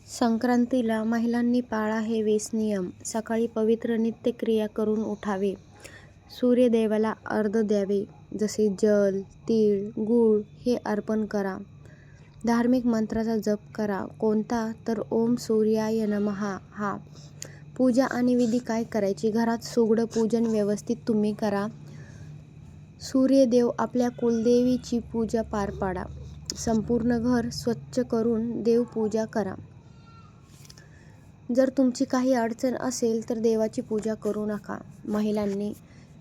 संक्रांतीला महिलांनी पाळावेस नियम. सकाळी पवित्र नित्यक्रिया करून उठावे. सूर्यदेवाला अर्घ्य द्यावे, जसे जल, तीळ, गूळ हे अर्पण करा. धार्मिक मंत्राचा जप करा. कोणता? तर ओम सूर्याय नमः हा. पूजा आणि विधी काय करायची? घरात सुगड पूजन व्यवस्थित तुम्ही करा. सूर्यदेव आपल्या कुलदेवीची पूजा पार पाडा. संपूर्ण घर स्वच्छ करून देवपूजा करा. जर तुमची काही अडचण असेल तर देवाची पूजा करू नका. महिलांनी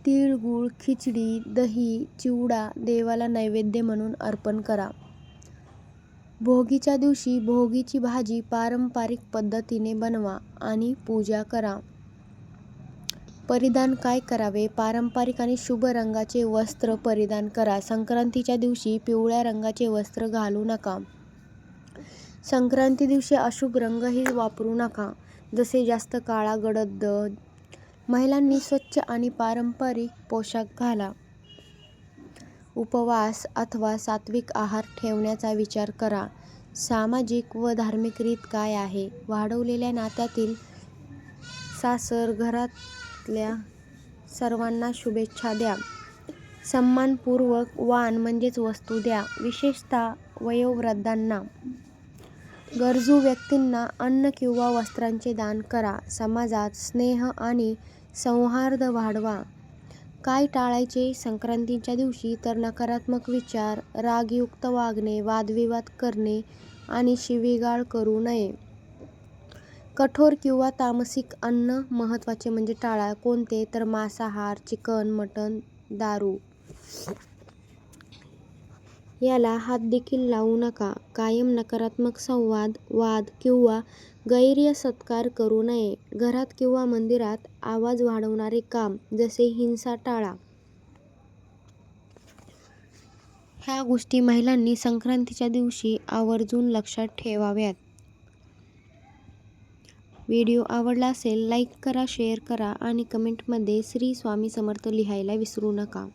तीळ, गूळ, खिचडी, दही, चिवडा देवाला नैवेद्य म्हणून अर्पण करा. भोगीच्या दिवशी भोगीची भाजी पारंपरिक पद्धतीने बनवा आणि पूजा करा. परिधान काय करावे? पारंपरिक आणि शुभ रंगाचे वस्त्र परिधान करा. संक्रांतीच्या दिवशी पिवळ्या रंगाचे वस्त्र घालू नका. संक्रांती दिवशी अशुभ रंगही वापरू नका, जसे जास्त काळा, गडद. महिलांनी स्वच्छ आणि पारंपरिक पोशाख घाला. उपवास अथवा सात्विक आहार ठेवण्याचा विचार करा. सामाजिक व धार्मिक रीत काय आहे? वाढवलेल्या नात्यातील सासर घरातल्या सर्वांना शुभेच्छा द्या. सन्मानपूर्वक वाण म्हणजेच वस्तू द्या, विशेषतः वयोवृद्धांना. गरजू व्यक्तींना अन्न किंवा वस्त्रांचे दान करा. समाजात स्नेह आणि सौहार्द वाढवा. काय टाळायचे संक्रांतीच्या दिवशी? तर नकारात्मक विचार, रागयुक्त वागणे, वादविवाद करणे आणि शिवीगाळ करू नये. कठोर किंवा तामसिक अन्न महत्त्वाचे म्हणजे टाळा. कोणते? तर मांसाहार, चिकन, मटण, दारू याला हात देखील लावू नका. कायम नकारात्मक संवाद, वाद किंवा गैरसत्कार करू नये. घरात किंवा मंदिरात आवाज वाढवणारे काम, जसे हिंसा टाळा. ह्या गोष्टी महिलांनी संक्रांतीच्या दिवशी आवर्जून लक्षात ठेवाव्यात. व्हिडिओ आवडला असेल लाईक करा, शेअर करा आणि कमेंटमध्ये श्री स्वामी समर्थ लिहायला विसरू नका.